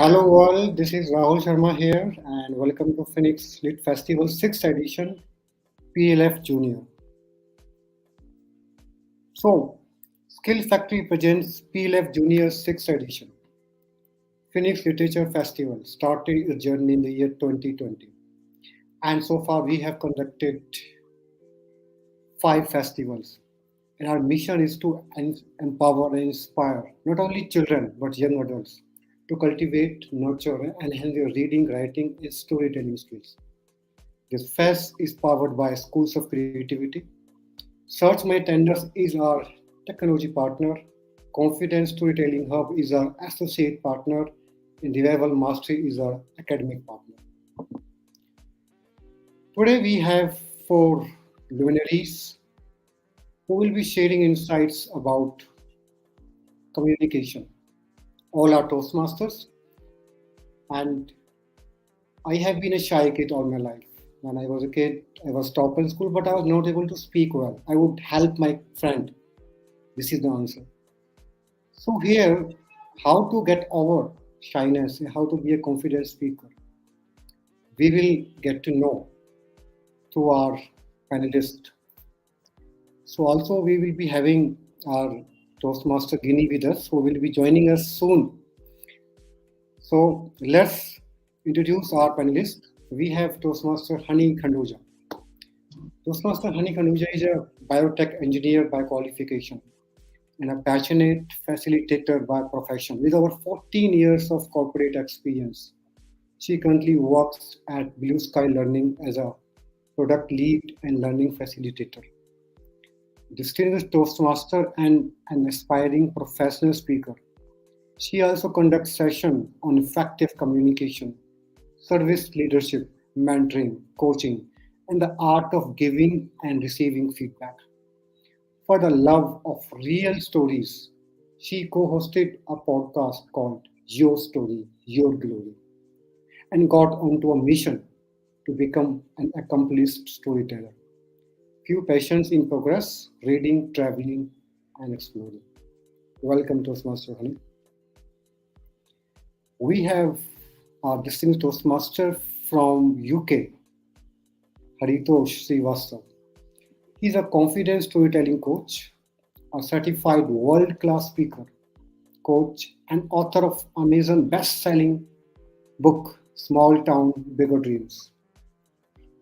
Hello all, this is Rahul Sharma here and welcome to Phoenix Lit Festival 6th edition PLF Junior. So, Skill Factory presents PLF Junior 6th edition. Phoenix Literature Festival started its journey in the year 2020 and so far we have conducted 5 festivals. And our mission is to empower and inspire not only children but young adults to cultivate, nurture, and enhance their reading, writing, and storytelling skills. This fest is powered by Schools of Creativity. Search My Tenders is our technology partner. Confidence Storytelling Hub is our associate partner. And Revival Mastery is our academic partner. Today we have 4 luminaries who will be sharing insights about communication. All are Toastmasters, and I have been a shy kid all my life. When I was a kid, I was top in school, but I was not able to speak well. I would help my friend. This is the answer. So, here, how to get over shyness, how to be a confident speaker, we will get to know through our panelist. So, also, we will be having our Toastmaster Ginny with us, who will be joining us soon. So, let's introduce our panelists. We have Toastmaster Khanduja. Toastmaster Khanduja is a biotech engineer by qualification and a passionate facilitator by profession with over 14 years of corporate experience. She currently works at Blue Sky Learning as a product lead and learning facilitator. Distinguished Toastmaster and an aspiring professional speaker. She also conducts sessions on effective communication, service leadership, mentoring, coaching, and the art of giving and receiving feedback. For the love of real stories, she co hosted a podcast called Your Story, Your Glory, and got onto a mission to become an accomplished storyteller. Few passions in progress reading, traveling, and exploring. Welcome, Toastmaster Honey. We have our distinguished Toastmaster from UK, Haritosh Srivastav. He's a confidence storytelling coach, a certified world class speaker, coach, and author of Amazon best selling book, Small Town, Bigger Dreams.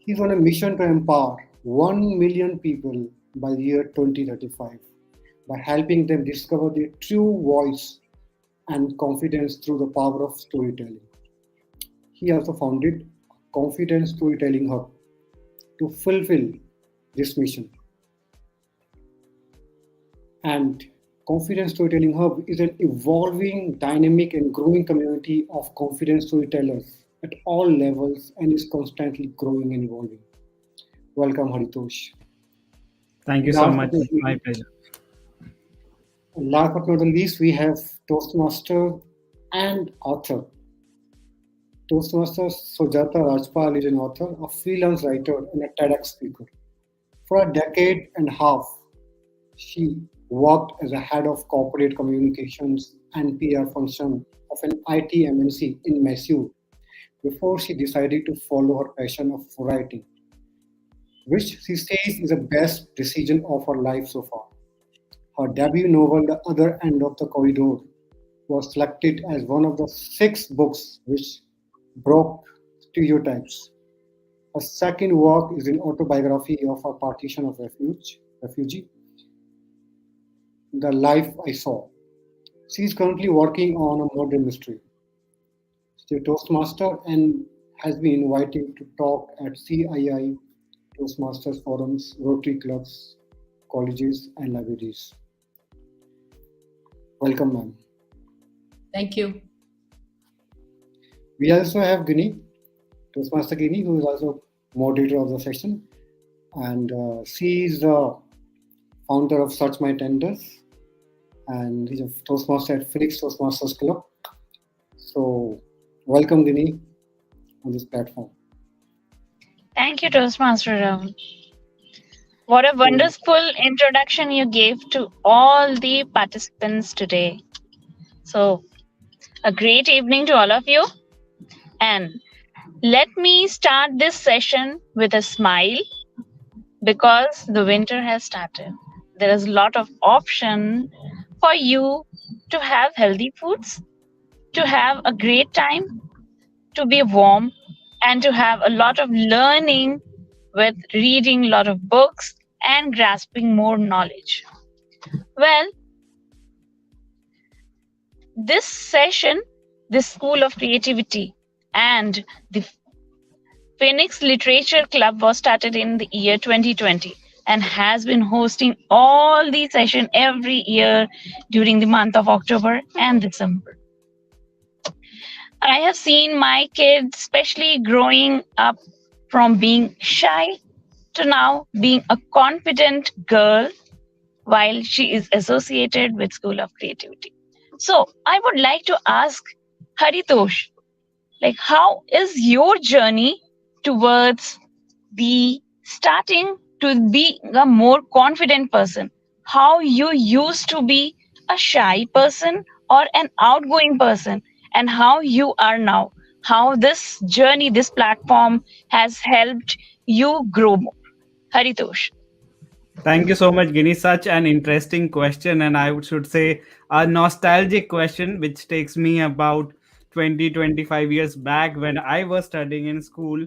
He's on a mission to empower 1 million people by the year 2035 by helping them discover their true voice and confidence through the power of storytelling. He also founded Confidence Storytelling Hub to fulfill this mission. And Confidence Storytelling Hub is an evolving, dynamic, and growing community of confidence storytellers at all levels and is constantly growing and evolving. Welcome, Haritosh. Thank you so Last much. but not My least, pleasure. last but not the least, we have Toastmaster and author. Toastmaster Sujata Rajpal is an author, a freelance writer, and a TEDx speaker. For a decade and a half, she worked as a head of corporate communications and PR function of an IT MNC in Mysore before she decided to follow her passion of writing, which she says is the best decision of her life so far. Her debut novel, The Other End of the Corridor, was selected as one of the 6 books which broke stereotypes. Her second work is an autobiography of a partition of refugee, The Life I Saw. She is currently working on a murder mystery. She's a Toastmaster and has been invited to talk at CII Toastmasters forums, Rotary clubs, colleges, and libraries. Welcome, ma'am. Thank you. We also have Ginny, Toastmaster Ginny, who is also moderator of the session, and she is the founder of Search My Tenders, and he's a Toastmaster at Phoenix Toastmasters Club. So, welcome, Ginny, on this platform. Thank you, Toastmaster Rahul. What a So, wonderful introduction you gave to all the participants today. So, A great evening to all of you. And let me start this session with a smile because the winter has started. There is a lot of option for you to have healthy foods, to have a great time, to be warm, and to have a lot of learning with reading a lot of books and grasping more knowledge. Well, this session, this School of Creativity and the Phoenix Literature Club was started in the year 2020 and has been hosting all these sessions every year during the month of October and December. I have seen my kids, especially growing up from being shy to now being a confident girl while she is associated with School of Creativity. So I would like to ask Haritosh, like how is your journey towards the starting to be a more confident person? How you used to be a shy person or an outgoing person, and how you are now? How this journey, this platform has helped you grow more? Haritosh. Thank you so much, Ginny. Such an interesting question, and I should say a nostalgic question, which takes me about 25 years back when I was studying in school.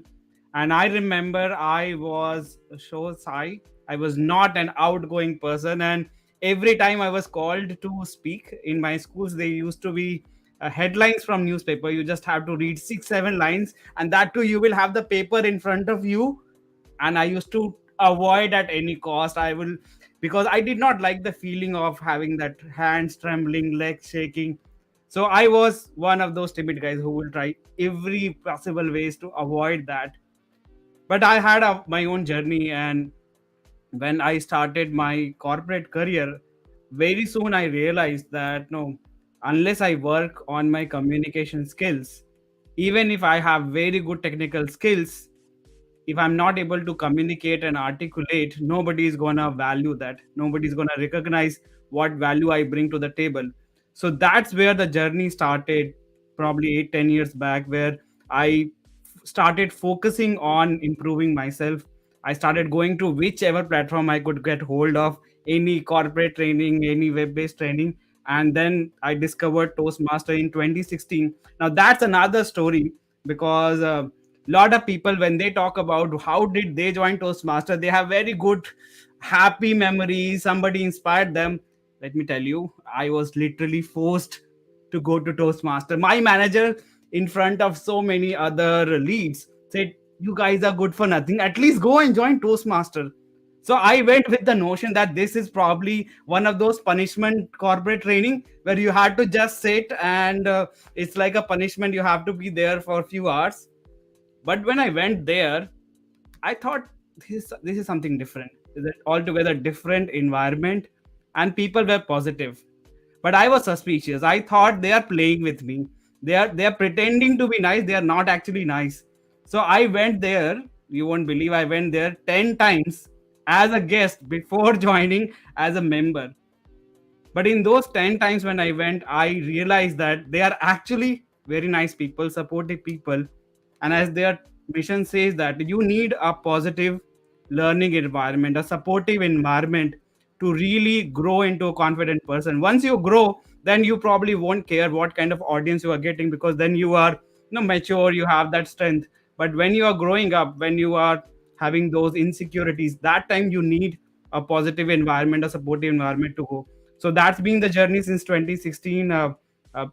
And I remember I was so shy. I was not an outgoing person, and every time I was called to speak in my schools, they used to be headlines from newspaper. You just have to read 6 7 lines, and that too you will have the paper in front of you. And I used to avoid at any cost. I will, because I did not like the feeling of having that hands trembling, legs shaking. So I was one of those timid guys who will try every possible ways to avoid that. But I had my own journey, and when I started my corporate career, very soon I realized that no, unless I work on my communication skills, even if I have very good technical skills, if I'm not able to communicate and articulate, nobody is gonna value that. Nobody's gonna recognize what value I bring to the table. So that's where the journey started, probably 8 10 years back, where I started focusing on improving myself. I started going to whichever platform I could get hold of, any corporate training, any web-based training, and then I discovered Toastmaster in 2016. Now that's another story, because lot of people, when they talk about how did they join Toastmaster, they have very good happy memories, somebody inspired them. Let me tell you, I was literally forced to go to Toastmaster. My manager, in front of so many other leads, said, you guys are good for nothing, at least go and join Toastmaster. So I went with the notion that this is probably one of those punishment corporate training where you had to just sit, and it's like a punishment, you have to be there for a few hours. But when I went there, I thought this is something different. It's an altogether different environment, and people were positive. But I was suspicious. I thought they are playing with me. They are pretending to be nice. They are not actually nice. So I went there. You won't believe, I went there 10 times as a guest before joining as a member. But in those 10 times when I went, I realized that they are actually very nice people, supportive people. And as their mission says, that you need a positive learning environment, a supportive environment to really grow into a confident person. Once you grow, then you probably won't care what kind of audience you are getting, because then you are mature, you have that strength. But when you are growing up, when you are having those insecurities, that time you need a positive environment, a supportive environment to go. So that's been the journey since 2016.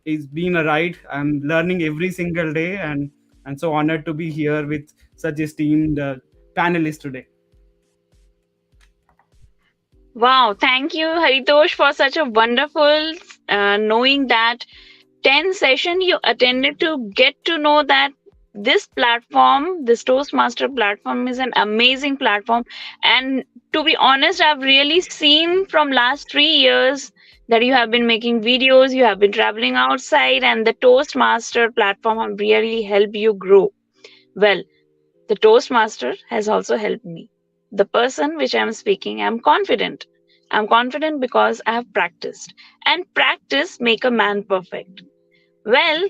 It's been a ride. I'm learning every single day, and so honored to be here with such esteemed panelists today. Wow, thank you, Haritosh, for such a wonderful knowing that 10 session you attended to get to know that this platform, this Toastmaster platform, is an amazing platform. And to be honest, I've really seen from last 3 years that you have been making videos, you have been traveling outside, and the Toastmaster platform have really helped you grow. Well, the Toastmaster has also helped me. The person which I'm speaking, I'm confident. I'm confident because I have practiced. And practice make a man perfect. Well,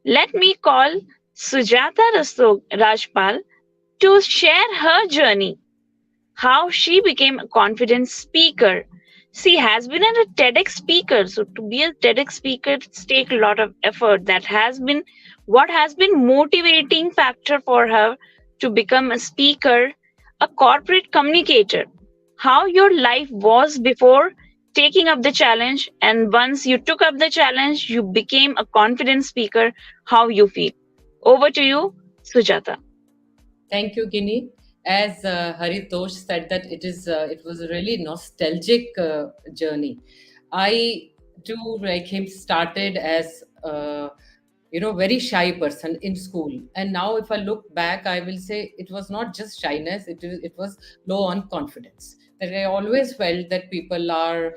let me call Sujata Rajpal to share her journey, how she became a confident speaker. She has been a TEDx speaker, so to be a TEDx speaker, it's take a lot of effort. That has been what has been motivating factor for her to become a speaker, a corporate communicator. How your life was before taking up the challenge, and once you took up the challenge, you became a confident speaker. How you feel? Over to you, Sujata. Thank you, Ginny. As Haritosh said that it was a really nostalgic journey. I too, like him, started as very shy person in school, and now if I look back, I will say it was not just shyness; it was low on confidence. That I always felt that people are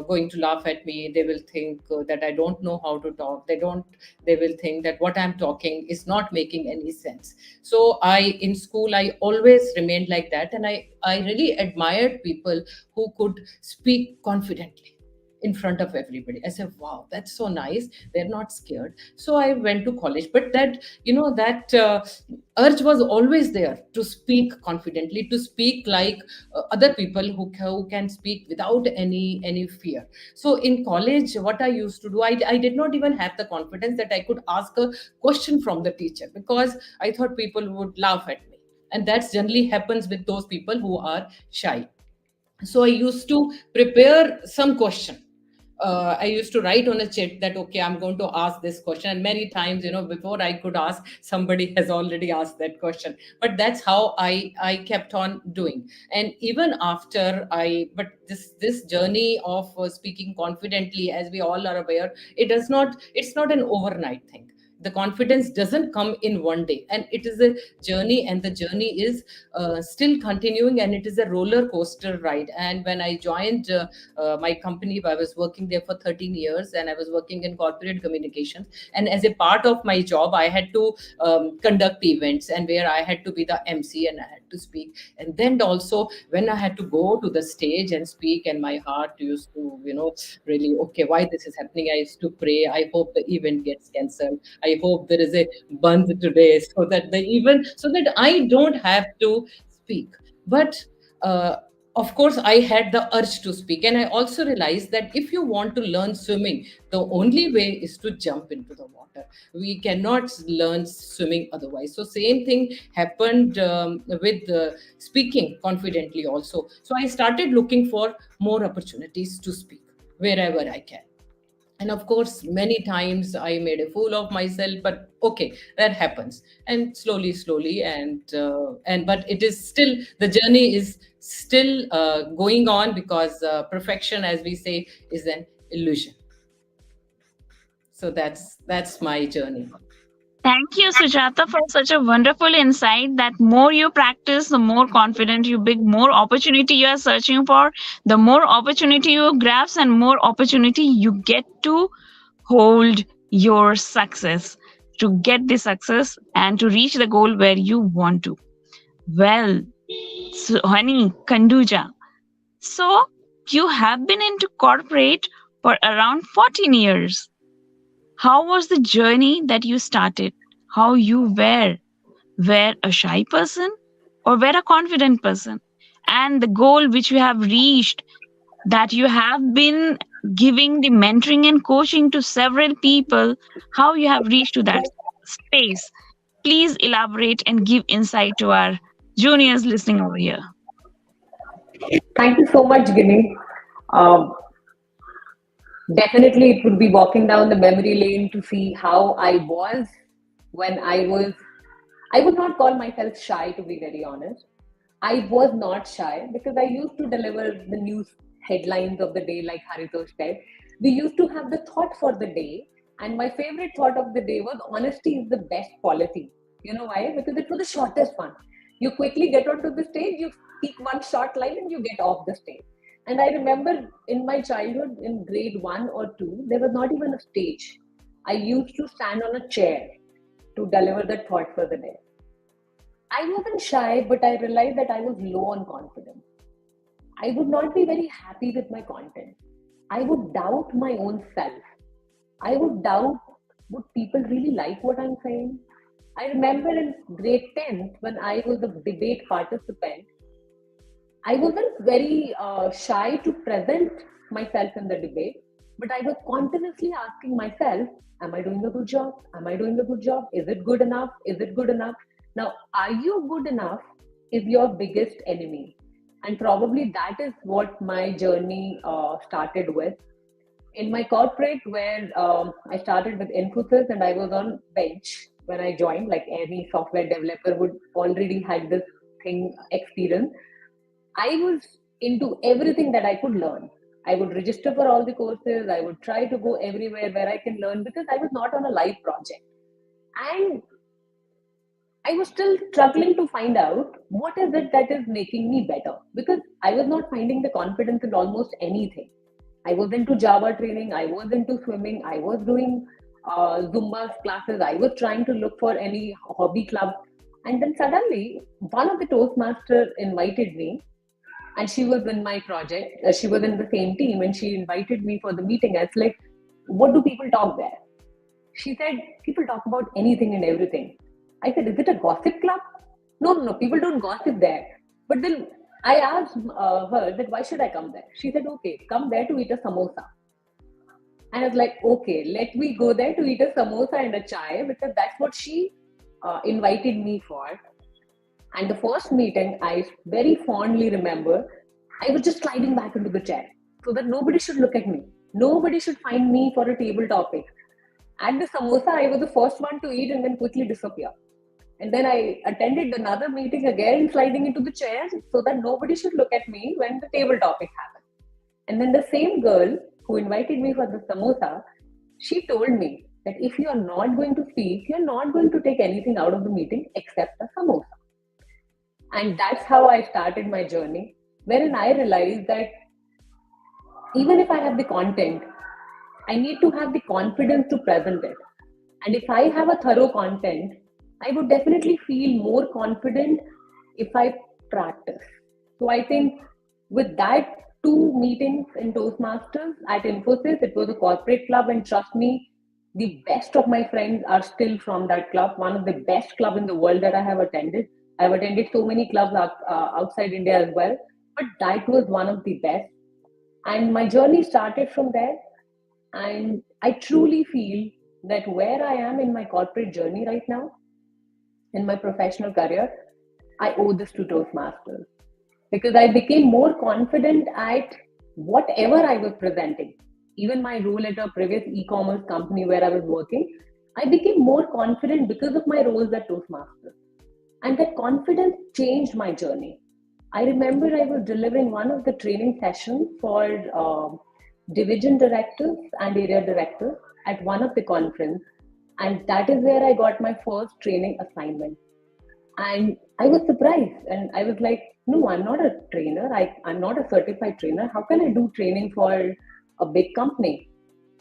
going to laugh at me. They will think that I don't know how to talk. They will think that what I'm talking is not making any sense. So in school, I always remained like that, and I really admired people who could speak confidently in front of everybody. I said, wow, that's so nice. They're not scared. So I went to college, but that urge was always there to speak confidently, to speak like other people who can speak without any fear. So in college, what I used to do, I did not even have the confidence that I could ask a question from the teacher, because I thought people would laugh at me, and that's generally happens with those people who are shy. So I used to prepare some question. I used to write on a chit that, okay, I'm going to ask this question. And many times, before I could ask, somebody has already asked that question. But that's how I kept on doing. And even after but this journey of speaking confidently, as we all are aware, it's not an overnight thing. The confidence doesn't come in one day, and it is a journey, and the journey is still continuing, and it is a roller coaster ride. And when I joined my company, I was working there for 13 years, and I was working in corporate communications, and as a part of my job, I had to conduct events, and where I had to be the MC, and I had to speak. And then also, when I had to go to the stage and speak, and my heart used to really, okay, why this is happening, I used to pray, I hope the event gets cancelled, I hope there is a band today, so that I don't have to speak. But uh, of course, I had the urge to speak, and I also realized that if you want to learn swimming, the only way is to jump into the water. We cannot learn swimming otherwise. So same thing happened with speaking confidently also. So I started looking for more opportunities to speak wherever I can. And of course, many times I made a fool of myself, but okay, that happens. And slowly, and but it is still, the journey is still going on, because perfection, as we say, is an illusion. So that's my journey. Thank you, Sujata, for such a wonderful insight that more you practice, the more confident you become, more opportunity you are searching for, the more opportunity you grasp, and more opportunity you get to hold your success, to get the success and to reach the goal where you want to. Well, so, honey, Khanduja, so you have been into corporate for around 14 years. How was the journey that you started? How you were a shy person or were a confident person? And the goal which you have reached, that you have been giving the mentoring and coaching to several people, how you have reached to that space. Please elaborate and give insight to our juniors listening over here. Thank you so much, Ginny. Um, Definitely, it would be walking down the memory lane to see how I was when I would not call myself shy, to be very honest. I was not shy because I used to deliver the news headlines of the day, like Haritosh said. We used to have the thought for the day, and my favorite thought of the day was honesty is the best policy. You know why? Because it was the shortest one. You quickly get onto the stage, you speak one short line, and you get off the stage. And I remember in my childhood, in grade 1 or 2, there was not even a stage. I used to stand on a chair to deliver the thought for the day. I wasn't shy, but I realized that I was low on confidence. I would not be very happy with my content. I would doubt my own self. I would doubt would people really like what I'm saying? I remember in grade 10th when I was a debate participant, I wasn't very shy to present myself in the debate, but I was continuously asking myself, am I doing a good job? Am I doing a good job? Is it good enough? Is it good enough? Now, are you good enough is your biggest enemy. And probably that is what my journey started with. In my corporate, where I started with Infosys and I was on bench when I joined, like any software developer would already had this thing experience. I was into everything that I could learn. I would register for all the courses. I would try to go everywhere where I can learn because I was not on a live project. And I was still struggling to find out what is it that is making me better because I was not finding the confidence in almost anything. I was into Java training, I was into swimming, I was doing Zumba classes, I was trying to look for any hobby club. And then suddenly, one of the Toastmasters invited me, and she was in my project. She was in the same team, and she invited me for the meeting. I was like, what do people talk there? She said, people talk about anything and everything. I said, is it a gossip club? No, no, no, people don't gossip there. But then I asked her that why should I come there? She said, okay, come there to eat a samosa. And I was like, okay, let me go there to eat a samosa and a chai because that's what she invited me for. And the first meeting, I very fondly remember, I was just sliding back into the chair so that nobody should look at me. Nobody should find me for a table topic. At the samosa, I was the first one to eat and then quickly disappear. And then I attended another meeting again, sliding into the chair so that nobody should look at me when the table topic happened. And then the same girl who invited me for the samosa, she told me that if you are not going to speak, you're not going to take anything out of the meeting except a samosa. And that's how I started my journey, wherein I realized that even if I have the content, I need to have the confidence to present it. And if I have a thorough content, I would definitely feel more confident if I practice. So I think with that 2 meetings in Toastmasters at Infosys, it was a corporate club, and trust me, the best of my friends are still from that club, one of the best club in the world that I have attended. I've attended so many clubs outside India as well, but that was one of the best. And my journey started from there. And I truly feel that where I am in my corporate journey right now, in my professional career, I owe this to Toastmasters because I became more confident at whatever I was presenting. Even my role at a previous e-commerce company where I was working, I became more confident because of my roles at Toastmasters. And that confidence changed my journey. I remember I was delivering one of the training sessions for division directors and area directors at one of the conference. And that is where I got my first training assignment. And I was surprised. And I was like, no, I'm not a trainer. I'm not a certified trainer. How can I do training for a big company?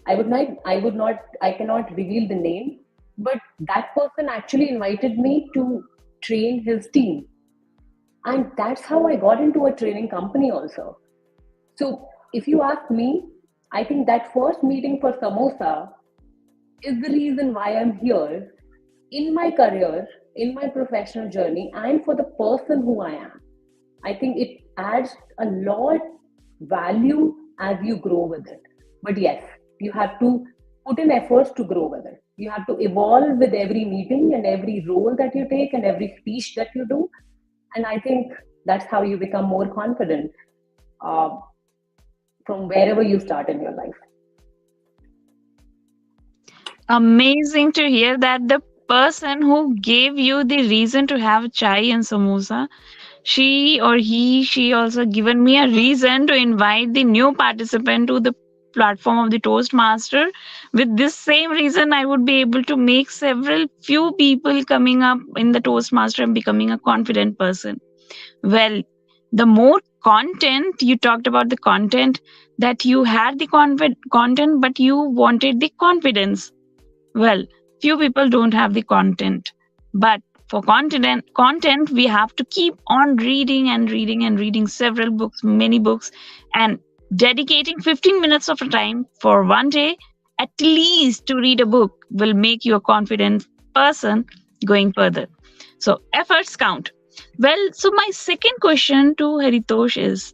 I cannot reveal the name, but that person actually invited me to train his team. And that's how I got into a training company also. So if you ask me, I think that first meeting for samosa is the reason why I'm here in my career, in my professional journey, and for the person who I am. I think it adds a lot value as you grow with it. But yes, you have to put in efforts to grow with it. You have to evolve with every meeting and every role that you take and every speech that you do. And I think that's how you become more confident from wherever you start in your life. Amazing to hear that the person who gave you the reason to have chai and samosa, she also given me a reason to invite the new participant to the platform of the Toastmaster. With this same reason, I would be able to make several few people coming up in the Toastmaster and becoming a confident person. Well, the more content you talked about, the content that you had the content, but you wanted the confidence. Well, few people don't have the content, but for content we have to keep on reading and reading and reading several books, many books, and dedicating 15 minutes of time for one day at least to read a book will make you a confident person going further. So efforts count. Well, so my second question to Haritosh is,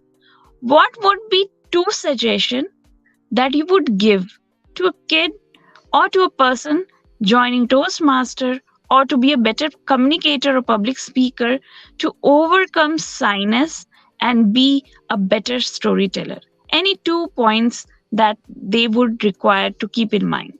what would be two suggestions that you would give to a kid or to a person joining Toastmaster or to be a better communicator or public speaker to overcome shyness and be a better storyteller? Any 2 points that they would require to keep in mind?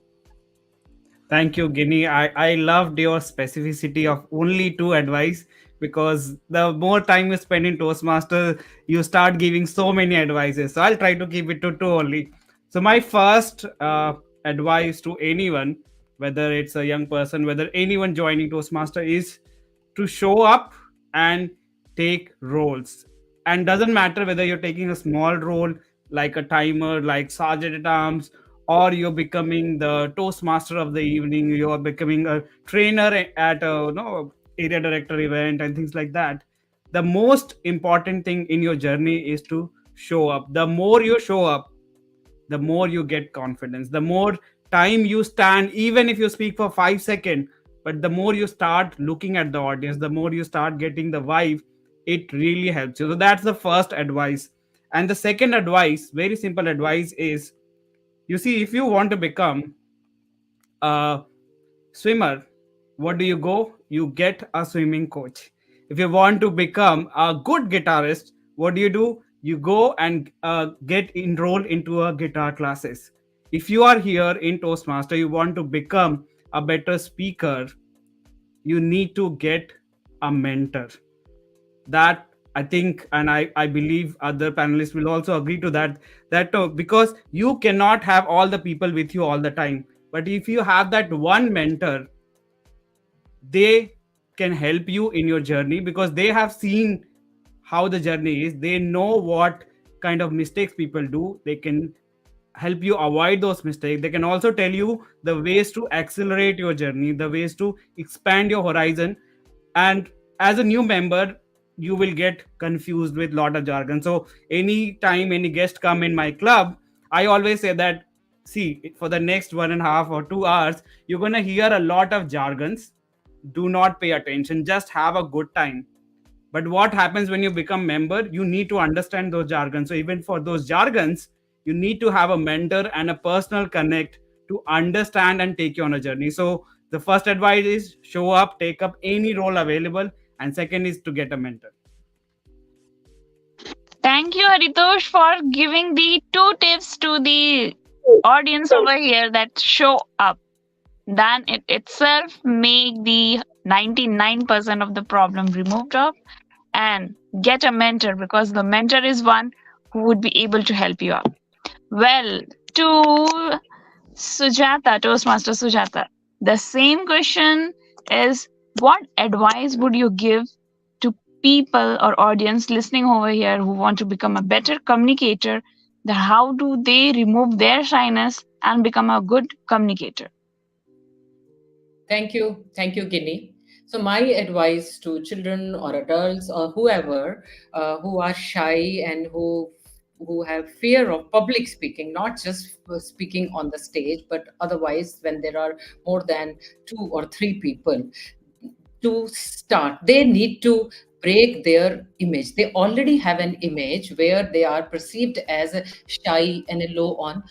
Thank you, Ginny. I loved your specificity of only two advice, because the more time you spend in Toastmaster, you start giving so many advices. So I'll try to keep it to two only. So my first advice to anyone, whether it's a young person, whether anyone joining Toastmaster, is to show up and take roles. And doesn't matter whether you're taking a small role like a timer, like sergeant at arms, or you're becoming the toastmaster of the evening, you're becoming a trainer at a area director event and things like that. The most important thing in your journey is to show up. The more you show up, the more you get confidence. The more time you stand, even if you speak for 5 seconds, but the more you start looking at the audience, the more you start getting the vibe, it really helps you. So that's the first advice. And the second advice, very simple advice, is, you see, if you want to become a swimmer, what do you go? You get a swimming coach. If you want to become a good guitarist, what do? You go and get enrolled into a guitar classes. If you are here in Toastmaster, you want to become a better speaker, you need to get a mentor. That, I think, and I believe other panelists will also agree to that, because you cannot have all the people with you all the time, but if you have that one mentor, they can help you in your journey, because they have seen how the journey is. They know what kind of mistakes people do. They can help you avoid those mistakes. They can also tell you the ways to accelerate your journey, the ways to expand your horizon. And as a new member, you will get confused with lot of jargon. So anytime any guest come in my club, I always say that, see, for the next 1.5 or 2 hours, you're going to hear a lot of jargons. Do not pay attention, just have a good time. But what happens when you become member, you need to understand those jargons. So even for those jargons, you need to have a mentor and a personal connect to understand and take you on a journey. So the first advice is show up, take up any role available, and second is to get a mentor. Thank you, Haritosh, for giving the two tips to the audience over here that show up. Then it itself make the 99% of the problem removed off, and get a mentor, because the mentor is one who would be able to help you out. Well, to Sujata, Toastmaster Sujata, the same question is, what advice would you give to people or audience listening over here who want to become a better communicator? That how do they remove their shyness and become a good communicator? Thank you, Ginny. So my advice to children or adults or whoever who are shy and who have fear of public speaking, not just speaking on the stage, but otherwise when there are more than 2 or 3 people, to start, they need to break their image. They already have an image where they are perceived as a shy and a low on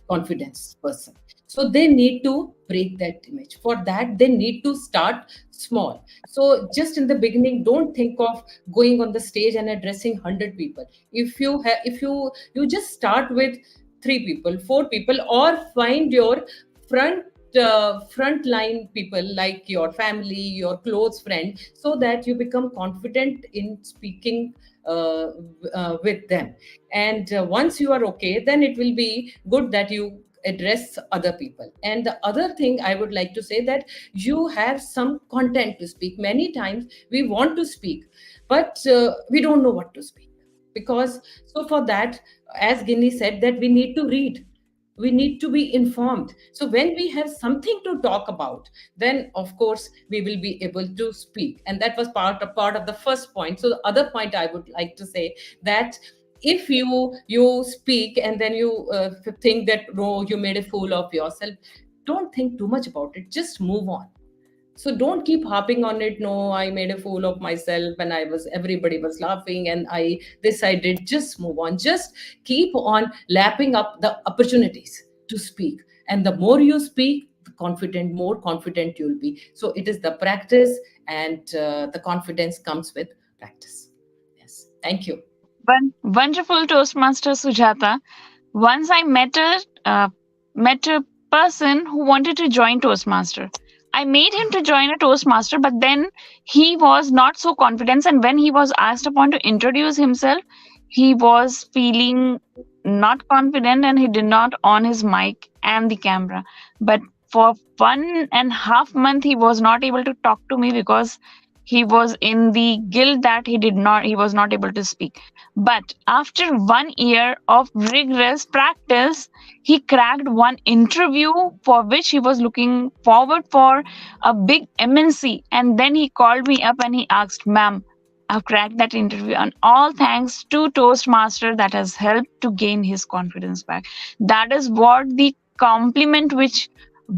confidence person. So they need to break that image. For that, they need to start small. So just in the beginning, don't think of going on the stage and addressing 100 people. If you just start with 3 people, 4 people, or find your front frontline people like your family, your close friend, so that you become confident in speaking with them. And once you are okay, then it will be good that you address other people. And the other thing I would like to say, that you have some content to speak. Many times we want to speak, but we don't know what to speak. Because so for that, as Ginny said, that we need to read, we need to be informed. So when we have something to talk about, then of course we will be able to speak. And that was part of the first point. So the other point I would like to say, that if you speak and then you think that no, you made a fool of yourself, don't think too much about it, just move on. So don't keep harping on it. No, I made a fool of myself and everybody was laughing and I this I did. Just move on. Just keep on lapping up the opportunities to speak. And the more you speak, the more confident you'll be. So it is the practice, and the confidence comes with practice. Yes. Thank you. Wonderful Toastmaster Sujata. Once I met a person who wanted to join Toastmaster. I made him to join a Toastmaster, but then he was not so confident. And when he was asked upon to introduce himself, he was feeling not confident and he did not on his mic and the camera. But for 1.5 months, he was not able to talk to me because he was in the guilt that he was not able to speak. But after 1 year of rigorous practice, he cracked one interview for which he was looking forward for a big MNC. And then he called me up and he asked, Ma'am, I've cracked that interview. And all thanks to Toastmaster that has helped to gain his confidence back. That is what the compliment which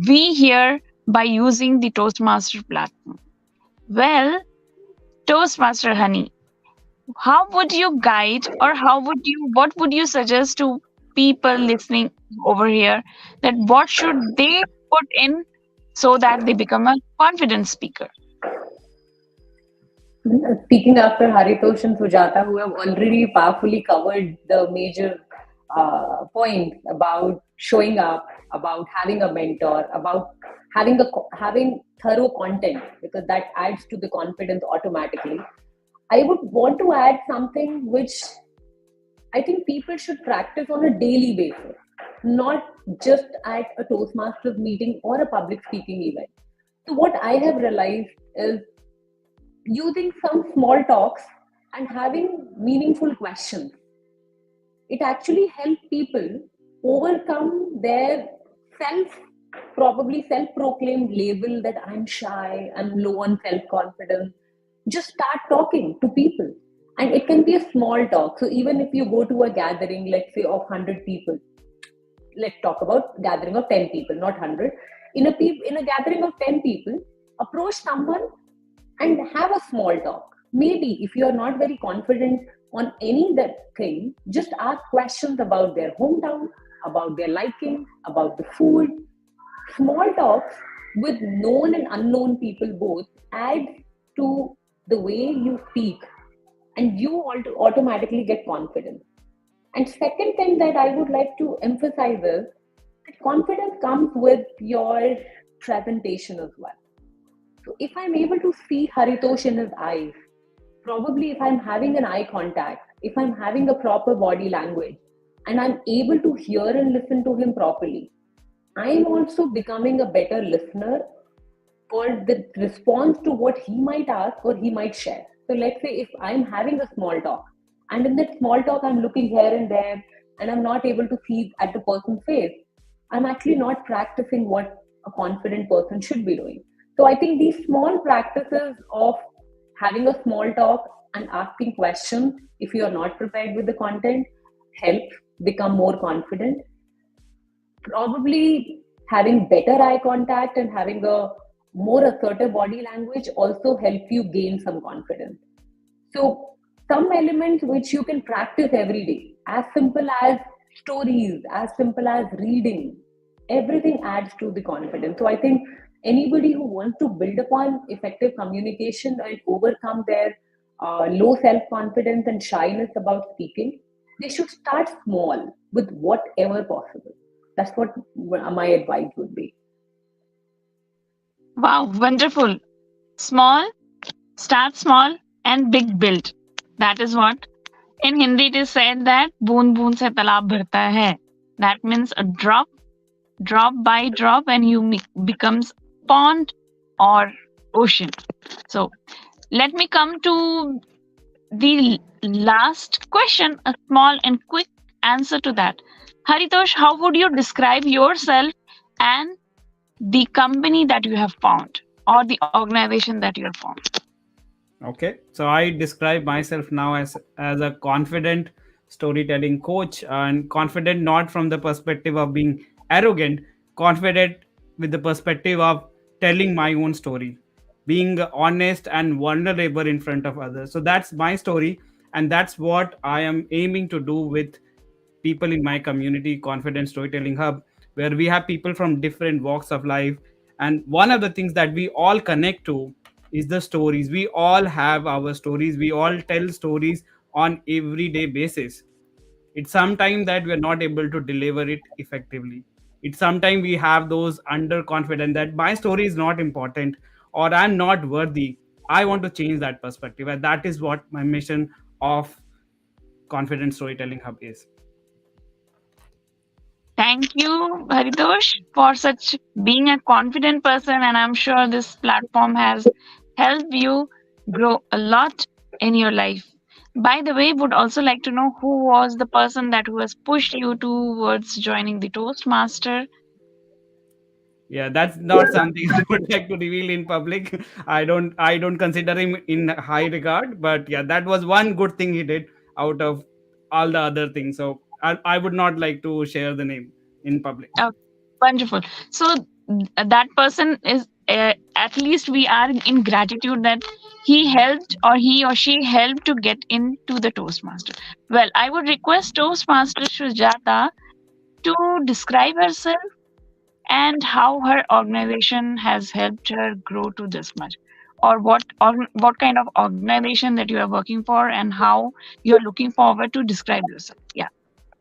we hear by using the Toastmaster platform. Well, Toastmaster Honey, how would you guide or what would you suggest to people listening over here that what should they put in so that they become a confident speaker? Speaking after Haritosh and Sujata, who have already powerfully covered the major points about showing up, about having a mentor, about having thorough content, because that adds to the confidence automatically. I would want to add something which I think people should practice on a daily basis, not just at a Toastmasters meeting or a public speaking event. So, what I have realized is using some small talks and having meaningful questions. It actually helps people overcome their probably self-proclaimed label that I'm shy, I'm low on self-confidence. Just start talking to people. And it can be a small talk. So even if you go to a gathering, let's say of 100 people, let's talk about gathering of 10 people, not 100. In a gathering of 10 people, approach someone and have a small talk. Maybe if you are not very confident on any that thing, just ask questions about their hometown, about their liking, about the food. Small talks with known and unknown people both add to the way you speak, and you automatically get confidence. And second thing that I would like to emphasize is that confidence comes with your presentation as well. So if I'm able to see Haritosh in his eyes, probably if I'm having an eye contact, if I'm having a proper body language, and I'm able to hear and listen to him properly, I'm also becoming a better listener for the response to what he might ask or he might share. So let's say if I'm having a small talk, and in that small talk I'm looking here and there, and I'm not able to see at the person's face, I'm actually not practicing what a confident person should be doing. So I think these small practices of having a small talk and asking questions if you are not prepared with the content help become more confident. Probably having better eye contact and having a more assertive body language also help you gain some confidence. So some elements which you can practice every day, as simple as stories, as simple as reading, everything adds to the confidence. So I think anybody who wants to build upon effective communication and overcome their low self-confidence and shyness about speaking, they should start small with whatever possible. That's what my advice would be. Wow, wonderful. Small, start small, and big build. That is what in Hindi it is said that boon boon se talab bharta hai. That means a drop by drop, and you becomes pond or ocean. So let me come to the last question, a small and quick answer to that. Haritosh, how would you describe yourself and the company that you have found or the organization that you have formed? Okay, so I describe myself now as a confident storytelling coach, and confident not from the perspective of being arrogant, confident with the perspective of telling my own story, being honest and vulnerable in front of others. So that's my story, and that's what I am aiming to do with people in my community, Confident Storytelling Hub, where we have people from different walks of life. And one of the things that we all connect to is the stories. We all have our stories, we all tell stories on everyday basis. It's sometimes that we're not able to deliver it effectively. It's sometimes we have those underconfident that my story is not important or I'm not worthy. I want to change that perspective, and that is what my mission of Confident Storytelling Hub is. Thank you, Haritosh, for such being a confident person, and I'm sure this platform has helped you grow a lot in your life. By the way, would also like to know who was the person that who has pushed you towards joining the Toastmaster. Yeah, that's not something I would like to reveal in public. I don't consider him in high regard, but yeah, that was one good thing he did out of all the other things. So I would not like to share the name in public. Oh, wonderful. So that person is at least we are in gratitude that he helped or he or she helped to get into the Toastmaster. Well, I would request Toastmaster Sujata to describe herself and how her organization has helped her grow to this much, or what kind of organization that you are working for and how you're looking forward to describe yourself. Yeah,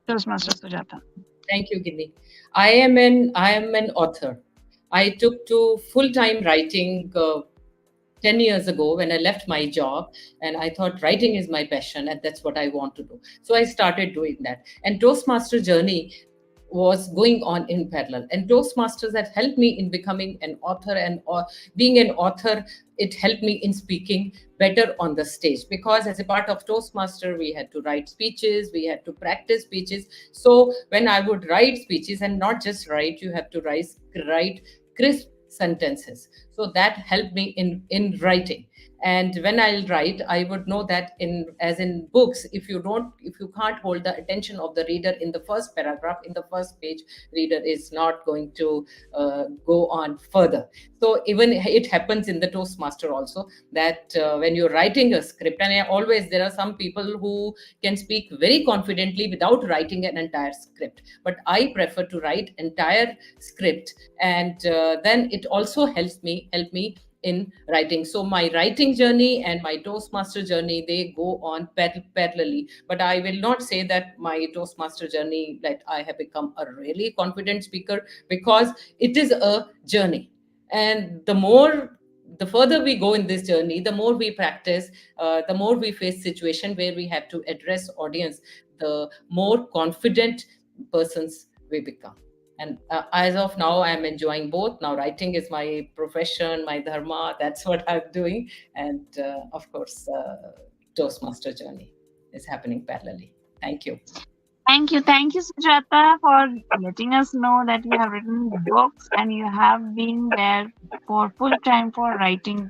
Toastmaster Sujata. Thank you, Ginny. I am an author. I took to full time writing 10 years ago when I left my job, and I thought writing is my passion and that's what I want to do. So I started doing that. And Toastmaster journey was going on in parallel. And Toastmasters had helped me in becoming an author, and or being an author, it helped me in speaking better on the stage, because as a part of Toastmaster we had to write speeches, we had to practice speeches. So when I would write speeches, and not just write, you have to write crisp sentences, so that helped me in writing. And when I'll write, I would know that in as in books, if you can't hold the attention of the reader in the first paragraph, in the first page, reader is not going to go on further. So even it happens in the Toastmaster also, that when you're writing a script, and there are some people who can speak very confidently without writing an entire script, but I prefer to write entire script, and then it also help me in writing. So my writing journey and my Toastmaster journey, they go on parallelly. But I will not say that my Toastmaster journey, that I have become a really confident speaker, because it is a journey. And the further we go in this journey, the more we practice, the more we face situation where we have to address audience, the more confident persons we become. And as of now, I'm enjoying both. Now writing is my profession, my dharma, that's what I'm doing. And of course, Toastmaster journey is happening parallelly. Thank you. Thank you, Sujata, for letting us know that you have written books and you have been there for full time for writing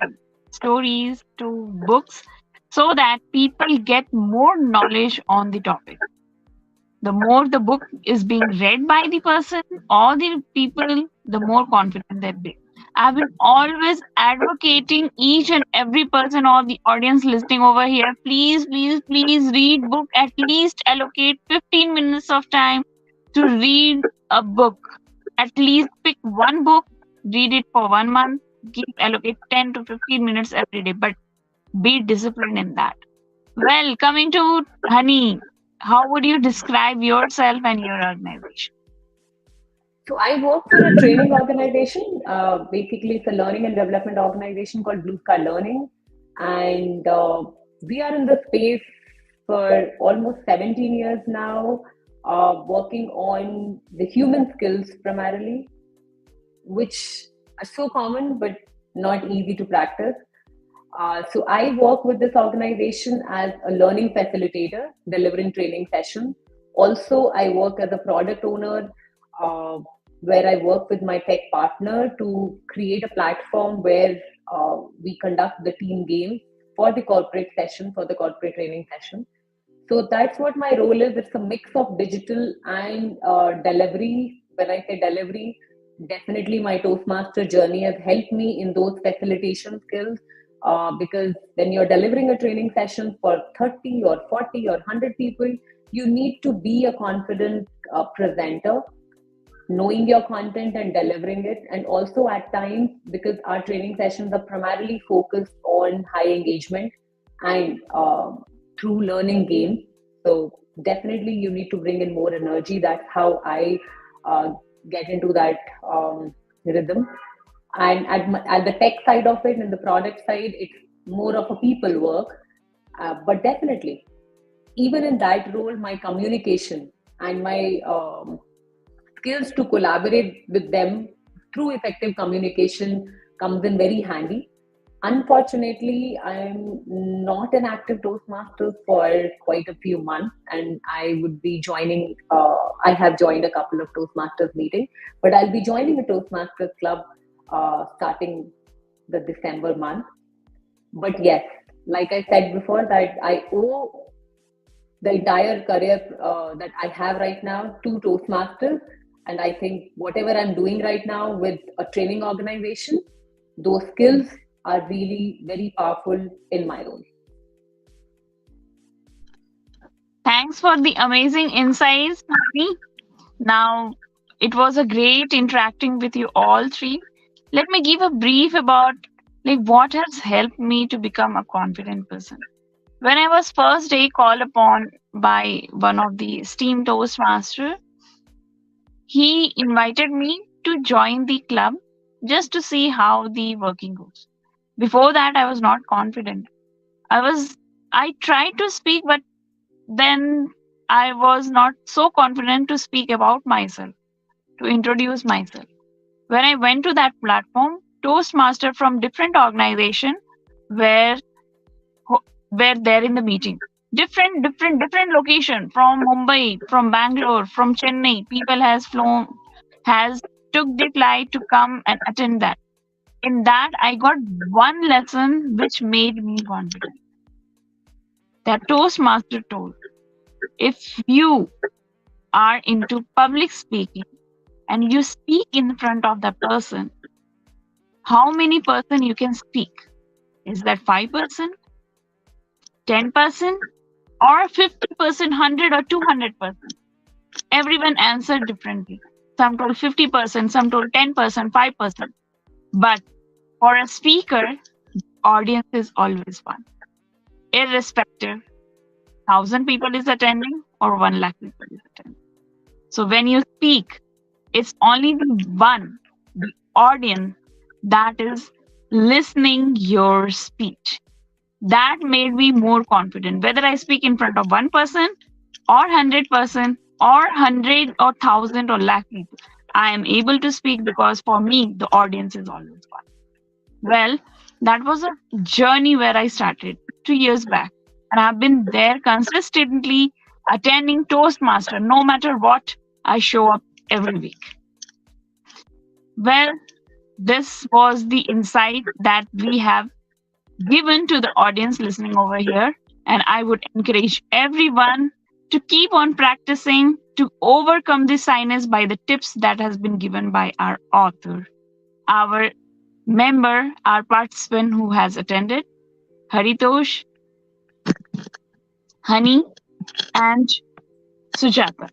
stories to books so that people get more knowledge on the topic. The more the book is being read by the person or the people, the more confident they be. I've been always advocating each and every person or the audience listening over here. Please, please, please read book. At least allocate 15 minutes of time to read a book. At least pick one book, read it for 1 month, allocate 10 to 15 minutes every day. But be disciplined in that. Well, coming to Honey, how would you describe yourself and your organization? So I work for a training organization. Basically, it's a learning and development organization called Blue Sky Learning, and we are in the space for almost 17 years now, working on the human skills primarily, which are so common but not easy to practice. So I work with this organization as a learning facilitator, delivering training sessions. Also, I work as a product owner, uh, where I work with my tech partner to create a platform where we conduct the team games for the corporate session, for the corporate training session. So that's what my role is. It's a mix of digital and delivery. When I say delivery, definitely my Toastmaster journey has helped me in those facilitation skills. Because when you're delivering a training session for 30 or 40 or 100 people, you need to be a confident presenter, knowing your content and delivering it. And also at times, because our training sessions are primarily focused on high engagement and through learning games, so definitely you need to bring in more energy. That's how I get into that rhythm. And at the tech side of it and the product side, it's more of a people work. But definitely, even in that role, my communication and my skills to collaborate with them through effective communication comes in very handy. Unfortunately, I'm not an active Toastmaster for quite a few months, and I would be joining. I have joined a couple of Toastmasters meetings, but I'll be joining a Toastmasters club starting the December month. But yes, like I said before, that I owe the entire career that I have right now to Toastmasters. And I think whatever I'm doing right now with a training organization, those skills are really very powerful in my role. Thanks for the amazing insights, Rani. Now, it was a great interacting with you all three. Let me give a brief about what has helped me to become a confident person. When I was first day called upon by one of the esteemed Toastmaster, he invited me to join the club just to see how the working goes. Before that, I was not confident. I tried to speak, but then I was not so confident to speak about myself, to introduce myself. When I went to that platform, Toastmaster from different organization were were there in the meeting. Different location from Mumbai, from Bangalore, from Chennai. People has took the flight to come and attend that. In that, I got one lesson which made me confident. That Toastmaster told, if you are into public speaking and you speak in front of the person, how many person you can speak? Is that 5%, 10%, or 50%, 100 or 200%? Everyone answered differently. Some told 50%, some told 10%, 5%. But for a speaker, audience is always one. Irrespective, 1,000 people is attending or 1 lakh people is attending. So when you speak, it's only the audience that is listening your speech. That made me more confident. Whether I speak in front of 1% or 100% or 100 or 1,000 or lakh people, I am able to speak because for me, the audience is always one. Well, that was a journey where I started 2 years back. And I've been there consistently attending Toastmaster, no matter what, I show up every week. Well, this was the insight that we have given to the audience listening over here. And I would encourage everyone to keep on practicing to overcome this shyness by the tips that has been given by our author, our member, our participant who has attended, Haritosh, Rani, and Sujata.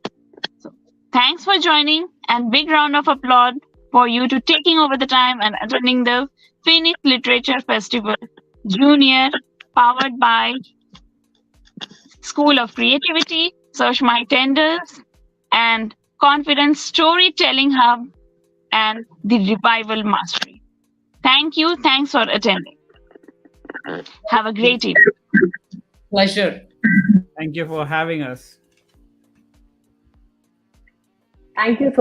So, thanks for joining, and big round of applause for you to taking over the time and attending the Phoenix Literature Festival Junior, powered by School of Creativity, Search My Tenders, and Confidence Storytelling Hub, and the Revival Mastery. Thank you. Thanks for attending. Have a great evening. Pleasure. Thank you for having us. Thank you so